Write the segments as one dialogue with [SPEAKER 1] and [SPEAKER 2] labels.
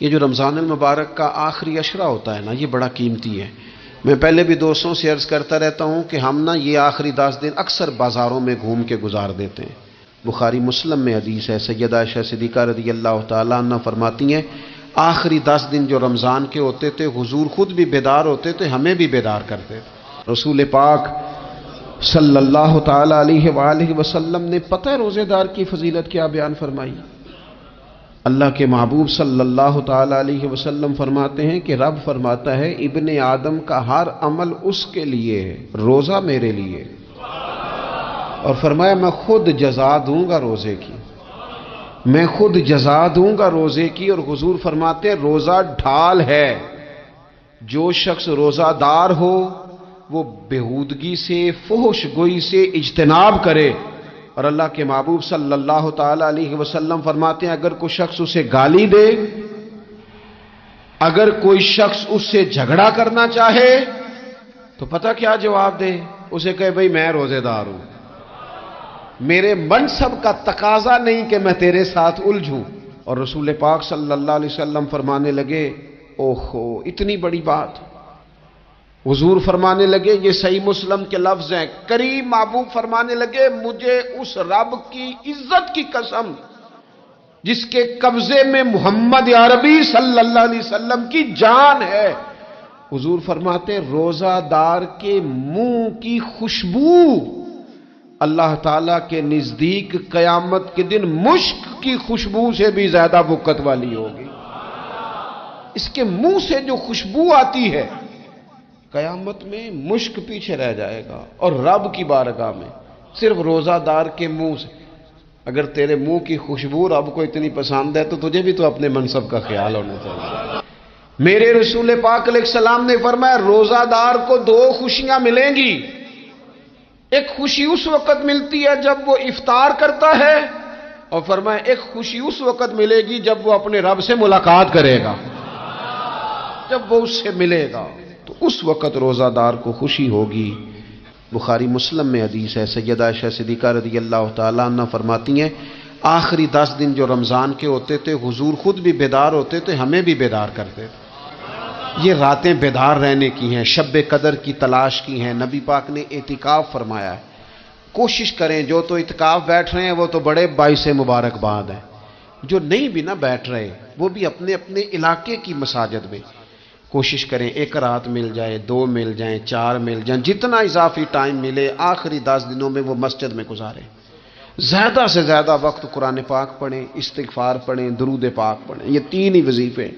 [SPEAKER 1] یہ جو رمضان المبارک کا آخری عشرہ ہوتا ہے نا، یہ بڑا قیمتی ہے۔ میں پہلے بھی دوستوں سے عرض کرتا رہتا ہوں کہ ہم نا یہ آخری 10 دن اکثر بازاروں میں گھوم کے گزار دیتے ہیں۔ بخاری مسلم میں حدیث ہے، سیدہ عائشہ صدیقہ رضی اللہ تعالیٰ عنہ فرماتی ہیں، آخری 10 دن جو رمضان کے ہوتے تھے حضور خود بھی بیدار ہوتے تھے، ہمیں بھی بیدار کرتے تھے۔ رسول پاک صلی اللہ تعالیٰ علیہ وآلہ وسلم نے پتہ ہے روزے دار کی فضیلت کیا بیان فرمائی؟ اللہ کے محبوب صلی اللہ تعالیٰ علیہ وسلم فرماتے ہیں کہ رب فرماتا ہے ابن آدم کا ہر عمل اس کے لیے ہے، روزہ میرے لیے، اور فرمایا میں خود جزا دوں گا روزے کی، میں خود جزا دوں گا روزے کی۔ اور حضور فرماتے ہیں روزہ ڈھال ہے، جو شخص روزہ دار ہو وہ بےہودگی سے، فحش گوئی سے اجتناب کرے۔ اور اللہ کے محبوب صلی اللہ تعالیٰ علیہ وسلم فرماتے ہیں اگر کوئی شخص اسے گالی دے، اگر کوئی شخص اس سے جھگڑا کرنا چاہے تو پتہ کیا جواب دے؟ اسے کہے بھئی میں روزے دار ہوں، میرے منصب کا تقاضا نہیں کہ میں تیرے ساتھ الجھوں۔ اور رسول پاک صلی اللہ علیہ وسلم فرمانے لگے اوہو اتنی بڑی بات۔ حضور فرمانے لگے، یہ صحیح مسلم کے لفظ ہیں، کریم محبوب فرمانے لگے مجھے اس رب کی عزت کی قسم جس کے قبضے میں محمد عربی صلی اللہ علیہ وسلم کی جان ہے، حضور فرماتے ہیں روزہ دار کے منہ کی خوشبو اللہ تعالیٰ کے نزدیک قیامت کے دن مشک کی خوشبو سے بھی زیادہ بکت والی ہوگی۔ اس کے منہ سے جو خوشبو آتی ہے قیامت میں مشک پیچھے رہ جائے گا، اور رب کی بارگاہ میں صرف روزہ دار کے منہ سے۔ اگر تیرے منہ کی خوشبو رب کو اتنی پسند ہے تو تجھے بھی تو اپنے منصب کا خیال ہونا چاہیے۔ میرے رسول پاک علیہ السلام نے فرمایا روزہ دار کو 2 خوشیاں ملیں گی، ایک خوشی اس وقت ملتی ہے جب وہ افطار کرتا ہے، اور فرمایا ایک خوشی اس وقت ملے گی جب وہ اپنے رب سے ملاقات کرے گا، جب وہ اس سے ملے گا تو اس وقت روزہ دار کو خوشی ہوگی۔ بخاری مسلم میں حدیث ہے، سیدہ عائشہ صدیقہ رضی اللہ تعالیٰ عنہ فرماتی ہیں آخری 10 دن جو رمضان کے ہوتے تھے حضور خود بھی بیدار ہوتے تھے، ہمیں بھی بیدار کرتے تھے۔ یہ راتیں بیدار رہنے کی ہیں، شب قدر کی تلاش کی ہیں۔ نبی پاک نے اعتکاف فرمایا ہے، کوشش کریں جو تو اعتکاف بیٹھ رہے ہیں وہ تو بڑے باعث مبارکباد ہیں، جو نہیں بھی نہ بیٹھ رہے وہ بھی اپنے اپنے علاقے کی مساجد میں کوشش کریں 1 رات مل جائے، 2 مل جائیں، 4 مل جائیں، جتنا اضافی ٹائم ملے آخری 10 دنوں میں وہ مسجد میں گزاریں۔ زیادہ سے زیادہ وقت قرآن پاک پڑھیں، استغفار پڑھیں، درود پاک پڑھیں، یہ 3 ہی وظیفے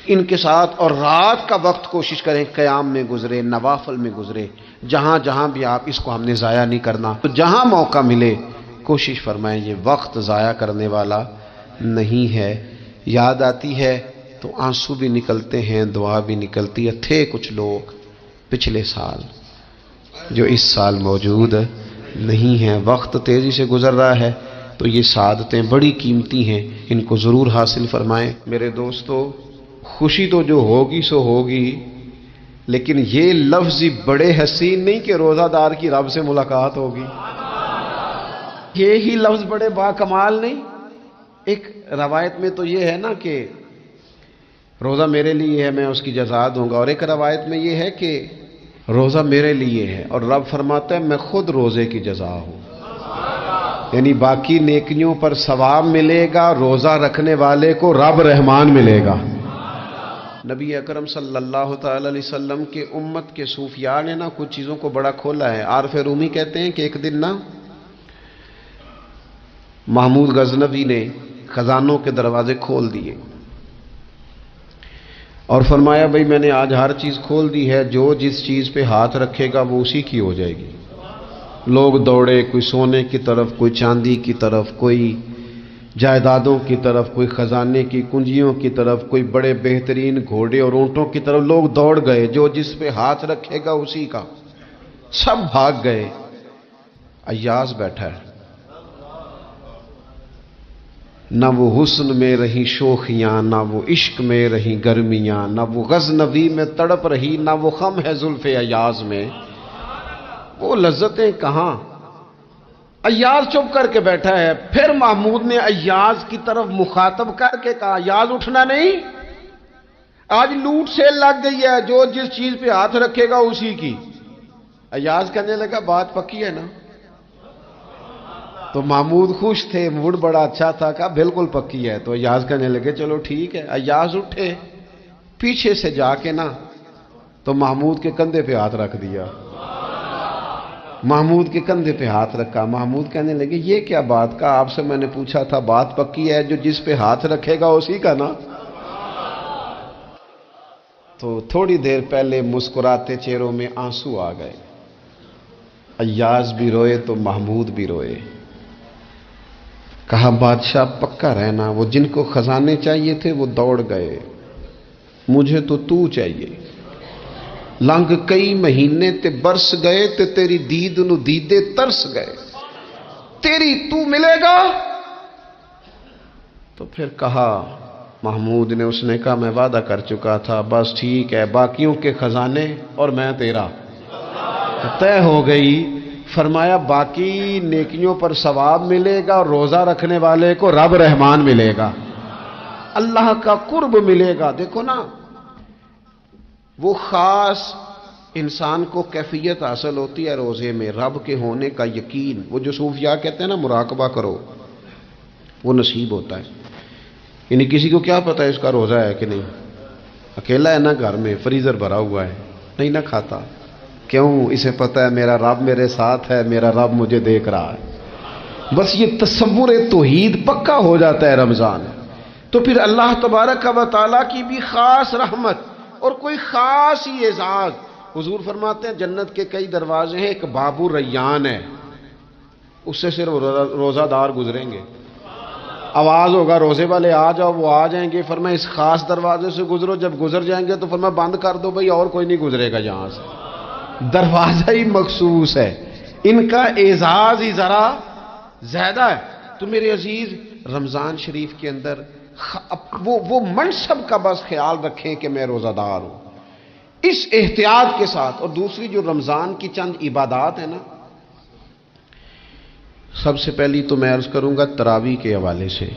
[SPEAKER 1] ان کے ساتھ۔ اور رات کا وقت کوشش کریں قیام میں گزرے، نوافل میں گزرے، جہاں جہاں بھی آپ اس کو ہم نے ضائع نہیں کرنا، تو جہاں موقع ملے کوشش فرمائیں، یہ وقت ضائع کرنے والا نہیں ہے۔ یاد آتی ہے تو آنسو بھی نکلتے ہیں، دعا بھی نکلتی ہے۔ تھے کچھ لوگ پچھلے سال جو اس سال موجود نہیں ہیں، وقت تیزی سے گزر رہا ہے، تو یہ سعادتیں بڑی قیمتی ہیں، ان کو ضرور حاصل فرمائیں۔ میرے دوستو خوشی تو جو ہوگی سو ہوگی، لیکن یہ لفظ بڑے حسین نہیں کہ روزہ دار کی رب سے ملاقات ہوگی، یہی لفظ بڑے باکمال نہیں۔ ایک روایت میں تو یہ ہے نا کہ روزہ میرے لیے ہے میں اس کی جزا دوں گا، اور ایک روایت میں یہ ہے کہ روزہ میرے لیے ہے اور رب فرماتا ہے میں خود روزے کی جزا ہوں، یعنی باقی نیکیوں پر ثواب ملے گا، روزہ رکھنے والے کو رب رحمان ملے گا۔ نبی اکرم صلی اللہ تعالی علیہ وسلم کے امت کے صوفیاء نے نا کچھ چیزوں کو بڑا کھولا ہے۔ عارف رومی کہتے ہیں کہ ایک دن نا محمود غزنوی نے خزانوں کے دروازے کھول دیے اور فرمایا بھئی میں نے آج ہر چیز کھول دی ہے، جو جس چیز پہ ہاتھ رکھے گا وہ اسی کی ہو جائے گی۔ لوگ دوڑے، کوئی سونے کی طرف، کوئی چاندی کی طرف، کوئی جائیدادوں کی طرف، کوئی خزانے کی کنجیوں کی طرف، کوئی بڑے بہترین گھوڑے اور اونٹوں کی طرف، لوگ دوڑ گئے، جو جس پہ ہاتھ رکھے گا اسی کا۔ سب بھاگ گئے، ایاز بیٹھا ہے، نہ وہ حسن میں رہی شوخیاں، نہ وہ عشق میں رہی گرمیاں، نہ وہ غزنوی میں تڑپ رہی، نہ وہ خم ہے زلف ایاز میں، وہ لذتیں کہاں۔ ایاز چپ کر کے بیٹھا ہے۔ پھر محمود نے ایاز کی طرف مخاطب کر کے کہا ایاز اٹھنا نہیں، آج لوٹ سیل لگ گئی ہے، جو جس چیز پہ ہاتھ رکھے گا اسی کی۔ ایاز کہنے لگا بات پکی ہے نا؟ تو محمود خوش تھے، موڈ بڑا اچھا تھا، کہا بالکل پکی ہے۔ تو ایاز کہنے لگے چلو ٹھیک ہے۔ ایاز اٹھے، پیچھے سے جا کے نا تو محمود کے کندھے پہ ہاتھ رکھ دیا، محمود کے کندھے پہ ہاتھ رکھا۔ محمود کہنے لگے یہ کیا بات کا، آپ سے میں نے پوچھا تھا بات پکی ہے، جو جس پہ ہاتھ رکھے گا اسی کا نا۔ تو تھوڑی دیر پہلے مسکراتے چہروں میں آنسو آ گئے، ایاز بھی روئے تو محمود بھی روئے۔ کہا بادشاہ پکا رہنا، وہ جن کو خزانے چاہیے تھے وہ دوڑ گئے، مجھے تو چاہیے۔ لنگ کئی مہینے تے برس گئے تے تیری دید نو دیدے ترس گئے، تیری تو ملے گا۔ تو پھر کہا محمود نے، اس نے کہا میں وعدہ کر چکا تھا، بس ٹھیک ہے، باقیوں کے خزانے اور میں تیرا طے ہو گئی۔ فرمایا باقی نیکیوں پر ثواب ملے گا، اور روزہ رکھنے والے کو رب رحمان ملے گا، اللہ کا قرب ملے گا۔ دیکھو نا، وہ خاص انسان کو کیفیت حاصل ہوتی ہے روزے میں، رب کے ہونے کا یقین۔ وہ جو صوفیاء کہتے ہیں نا مراقبہ کرو، وہ نصیب ہوتا ہے۔ یعنی کسی کو کیا پتا ہے اس کا روزہ ہے کہ نہیں، اکیلا ہے نا گھر میں، فریزر بھرا ہوا ہے، نہیں نہ کھاتا، کیوں؟ اسے پتا ہے میرا رب میرے ساتھ ہے، میرا رب مجھے دیکھ رہا ہے۔ بس یہ تصور توحید پکا ہو جاتا ہے رمضان، تو پھر اللہ تبارک و تعالیٰ کی بھی خاص رحمت اور کوئی خاص ہی اعزاز۔ حضور فرماتے ہیں جنت کے کئی دروازے ہیں، ایک باب الریان ہے، اس سے صرف روزہ دار گزریں گے۔ آواز ہوگا روزے والے آ جاؤ، وہ آ جائیں گے، فرمایا اس خاص دروازے سے گزرو۔ جب گزر جائیں گے تو فرمایا بند کر دو بھئی، اور کوئی نہیں گزرے گا یہاں سے، دروازہ ہی مخصوص ہے، ان کا اعزاز ہی ذرا زیادہ ہے۔ تو میرے عزیز، رمضان شریف کے اندر وہ منصب کا بس خیال رکھیں کہ میں روزہ دار ہوں، اس احتیاط کے ساتھ۔ اور دوسری جو رمضان کی چند عبادات ہیں نا، سب سے پہلی تو میں عرض کروں گا تراویح کے حوالے سے۔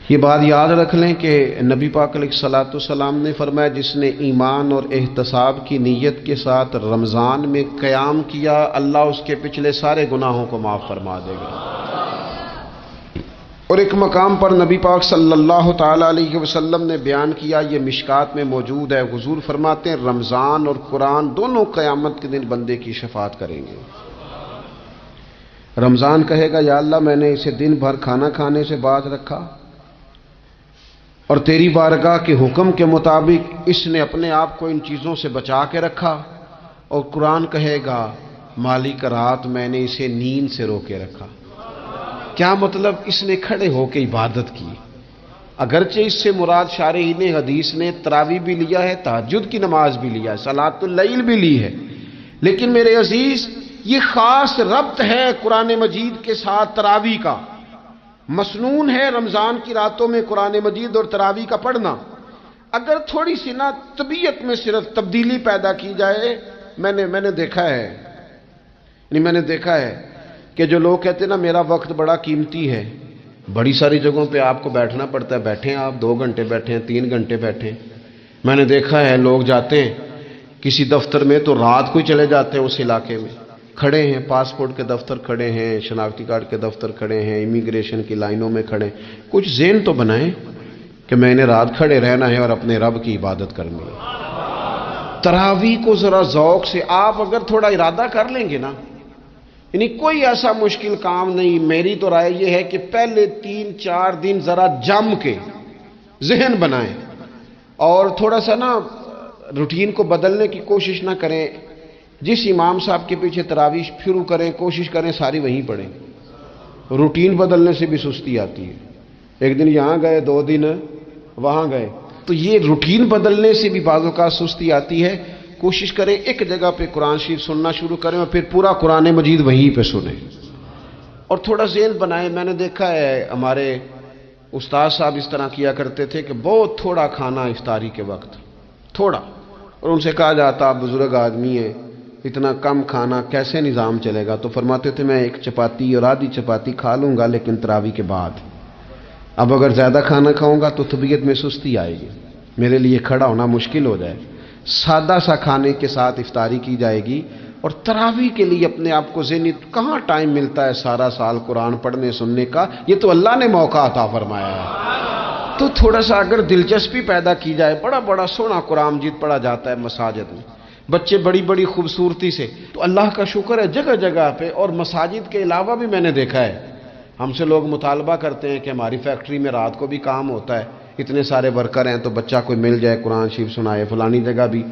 [SPEAKER 1] یہ بات یاد رکھ لیں کہ نبی پاک علیہ الصلوۃ والسلام نے فرمایا جس نے ایمان اور احتساب کی نیت کے ساتھ رمضان میں قیام کیا، اللہ اس کے پچھلے سارے گناہوں کو معاف فرما دے گا۔ اور ایک مقام پر نبی پاک صلی اللہ تعالی علیہ وسلم نے بیان کیا، یہ مشکات میں موجود ہے، حضور فرماتے ہیں رمضان اور قرآن دونوں قیامت کے دن بندے کی شفاعت کریں گے۔ رمضان کہے گا یا اللہ میں نے اسے دن بھر کھانا کھانے سے باز رکھا، اور تیری بارگاہ کے حکم کے مطابق اس نے اپنے آپ کو ان چیزوں سے بچا کے رکھا۔ اور قرآن کہے گا مالک رات میں نے اسے نیند سے روکے رکھا۔ کیا مطلب؟ اس نے کھڑے ہو کے عبادت کی، اگرچہ اس سے مراد شارحین حدیث نے تراویح بھی لیا ہے، تہجد کی نماز بھی لیا ہے، صلاۃ اللیل بھی لی ہے، لیکن میرے عزیز یہ خاص ربط ہے قرآن مجید کے ساتھ تراویح کا۔ مسنون ہے رمضان کی راتوں میں قرآن مجید اور تراویح کا پڑھنا۔ اگر تھوڑی سی نا طبیعت میں صرف تبدیلی پیدا کی جائے، میں نے دیکھا ہے کہ جو لوگ کہتے ہیں نا میرا وقت بڑا قیمتی ہے، بڑی ساری جگہوں پہ آپ کو بیٹھنا پڑتا ہے، بیٹھیں آپ 2 گھنٹے بیٹھیں، 3 گھنٹے بیٹھیں۔ میں نے دیکھا ہے لوگ جاتے ہیں کسی دفتر میں تو رات کو ہی چلے جاتے ہیں اس علاقے میں، کھڑے ہیں، پاسپورٹ کے دفتر کھڑے ہیں، شناختی کارڈ کے دفتر کھڑے ہیں، امیگریشن کی لائنوں میں کھڑے ہیں۔ کچھ ذہن تو بنائیں کہ میں نے رات کھڑے رہنا ہے اور اپنے رب کی عبادت کرنی ہے۔ تراویح کو ذرا ذوق سے آپ اگر تھوڑا ارادہ کر لیں گے نا، یعنی کوئی ایسا مشکل کام نہیں۔ میری تو رائے یہ ہے کہ پہلے 3-4 دن ذرا جم کے ذہن بنائیں، اور تھوڑا سا نا روٹین کو بدلنے کی کوشش نہ کریں۔ جس امام صاحب کے پیچھے تراویح شروع کریں، کوشش کریں ساری وہیں پڑھیں۔ روٹین بدلنے سے بھی سستی آتی ہے، ایک دن یہاں گئے 2 دن وہاں گئے، تو یہ روٹین بدلنے سے بھی بعض اوقات سستی آتی ہے۔ کوشش کریں ایک جگہ پہ قرآن شریف سننا شروع کریں اور پھر پورا قرآن مجید وہیں پہ سنیں، اور تھوڑا ذہن بنائیں۔ میں نے دیکھا ہے ہمارے استاد صاحب اس طرح کیا کرتے تھے کہ بہت تھوڑا کھانا افطاری کے وقت، تھوڑا، اور ان سے کہا جاتا آپ بزرگ آدمی ہیں، اتنا کم کھانا کیسے نظام چلے گا؟ تو فرماتے تھے میں 1 چپاتی اور آدھی چپاتی کھا لوں گا لیکن تراویح کے بعد۔ اب اگر زیادہ کھانا کھاؤں گا تو طبیعت میں سستی آئے گی، میرے لیے کھڑا ہونا مشکل ہو جائے، سادہ سا کھانے کے ساتھ افطاری کی جائے گی۔ اور تراویح کے لیے اپنے آپ کو ذہنی، کہاں ٹائم ملتا ہے سارا سال قرآن پڑھنے سننے کا، یہ تو اللہ نے موقع عطا فرمایا ہے۔ تو تھوڑا سا اگر دلچسپی پیدا کی جائے، بڑا بڑا سونا قرآن مجید پڑھا جاتا ہے مساجد میں، بچے بڑی بڑی خوبصورتی سے، تو اللہ کا شکر ہے جگہ جگہ پہ۔ اور مساجد کے علاوہ بھی میں نے دیکھا ہے، ہم سے لوگ مطالبہ کرتے ہیں کہ ہماری فیکٹری میں رات کو بھی کام ہوتا ہے، اتنے سارے ورکر ہیں تو بچہ کوئی مل جائے قرآن شریف سنائے، فلانی جگہ بھی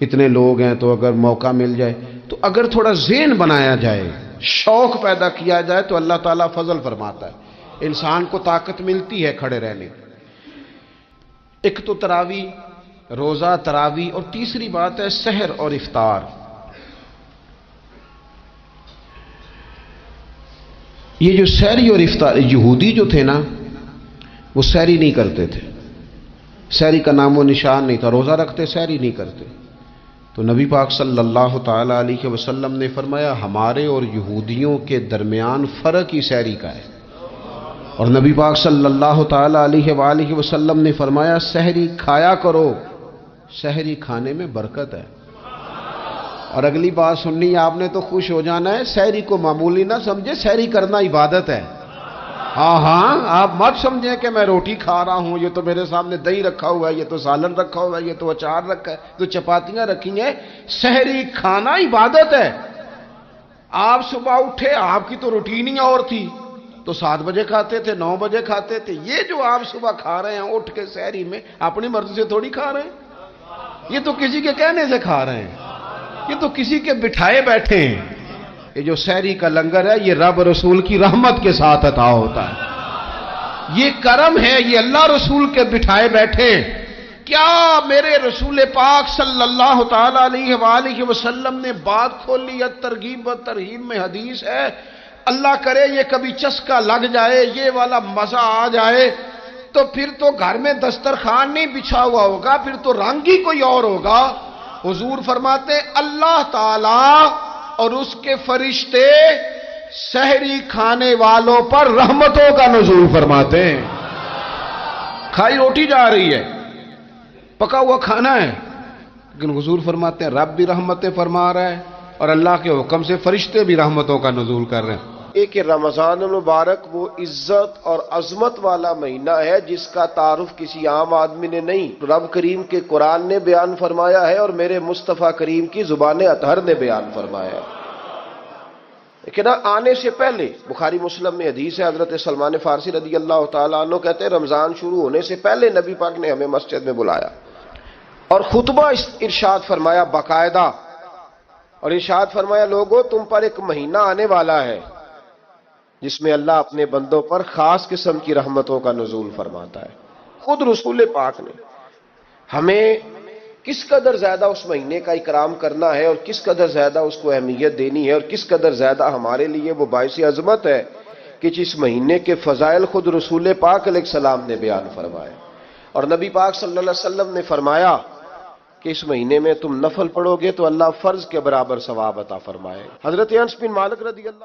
[SPEAKER 1] اتنے لوگ ہیں تو اگر موقع مل جائے، تو اگر تھوڑا ذہن بنایا جائے، شوق پیدا کیا جائے تو اللہ تعالیٰ فضل فرماتا ہے، انسان کو طاقت ملتی ہے کھڑے رہنے۔ ایک تو تراویح، روزہ، تراویح، اور تیسری بات ہے سحر اور افطار۔ یہ جو سحری اور افطار، یہودی جو تھے نا وہ سحری نہیں کرتے تھے، سحری کا نام و نشان نہیں تھا، روزہ رکھتے سحری نہیں کرتے۔ تو نبی پاک صلی اللہ تعالی علیہ وسلم نے فرمایا ہمارے اور یہودیوں کے درمیان فرق ہی سحری کا ہے۔ اور نبی پاک صلی اللہ تعالی علیہ وآلہ وسلم نے فرمایا سحری کھایا کرو، سحری کھانے میں برکت ہے۔ اور اگلی بات سننی آپ نے تو خوش ہو جانا ہے، سحری کو معمولی نہ سمجھے، سحری کرنا عبادت ہے۔ ہاں آپ مت سمجھیں کہ میں روٹی کھا رہا ہوں، یہ تو میرے سامنے دہی رکھا ہوا ہے، یہ تو سالن رکھا ہوا ہے، یہ تو اچار رکھا ہے، تو چپاتیاں رکھی ہیں۔ سحری کھانا عبادت ہے۔ آپ صبح اٹھے، آپ کی تو روٹین ہی اور تھی، تو 7 بجے کھاتے تھے، 9 بجے کھاتے تھے۔ یہ جو آپ صبح کھا رہے ہیں اٹھ کے سحری میں، اپنی مرضی سے تھوڑی کھا رہے ہیں، یہ تو کسی کے کہنے سے کھا رہے ہیں، یہ تو کسی کے بٹھائے بیٹھے ہیں۔ یہ جو سحری کا لنگر ہے یہ رب رسول کی رحمت کے ساتھ عطا ہوتا ہے، یہ کرم ہے، یہ اللہ رسول کے بٹھائے بیٹھے۔ کیا میرے رسول پاک صلی اللہ تعالی علیہ وآلہ وسلم نے بات کھولی ہے، ترغیب و ترہیب میں حدیث ہے، اللہ کرے یہ کبھی چسکا لگ جائے، یہ والا مزہ آ جائے، تو پھر تو گھر میں دسترخوان نہیں بچھا ہوا ہوگا، پھر تو رنگ ہی کوئی اور ہوگا۔ حضور فرماتے ہیں اللہ تعالی اور اس کے فرشتے سحری کھانے والوں پر رحمتوں کا نزول فرماتے ہیں۔ کھائی روٹی جا رہی ہے، پکا ہوا کھانا ہے، لیکن حضور فرماتے ہیں رب بھی رحمتیں فرما رہا ہے اور اللہ کے حکم سے فرشتے بھی رحمتوں کا نزول کر رہے ہیں۔
[SPEAKER 2] ایک رمضان المبارک وہ عزت اور عظمت والا مہینہ ہے جس کا تعارف کسی عام آدمی نے نہیں، رب کریم کے قرآن نے بیان فرمایا ہے اور میرے مصطفیٰ کریم کی زبان اطہر نے بیان فرمایا ہے۔ لیکن آنے سے پہلے بخاری مسلم میں حدیث ہے، حضرت سلمان فارسی رضی اللہ تعالیٰ عنہ کہتے ہیں رمضان شروع ہونے سے پہلے نبی پاک نے ہمیں مسجد میں بلایا اور خطبہ ارشاد فرمایا باقاعدہ، اور ارشاد فرمایا لوگوں تم پر ایک مہینہ آنے والا ہے جس میں اللہ اپنے بندوں پر خاص قسم کی رحمتوں کا نزول فرماتا ہے۔ خود رسول پاک نے ہمیں کس قدر زیادہ اس مہینے کا اکرام کرنا ہے اور کس قدر زیادہ اس کو اہمیت دینی ہے اور کس قدر زیادہ ہمارے لیے وہ باعث عظمت ہے کہ جس مہینے کے فضائل خود رسول پاک علیہ السلام نے بیان فرمائے۔ اور نبی پاک صلی اللہ علیہ وسلم نے فرمایا کہ اس مہینے میں تم نفل پڑھو گے تو اللہ فرض کے برابر ثواب عطا فرمائے۔ حضرت انس بن مالک رضی اللہ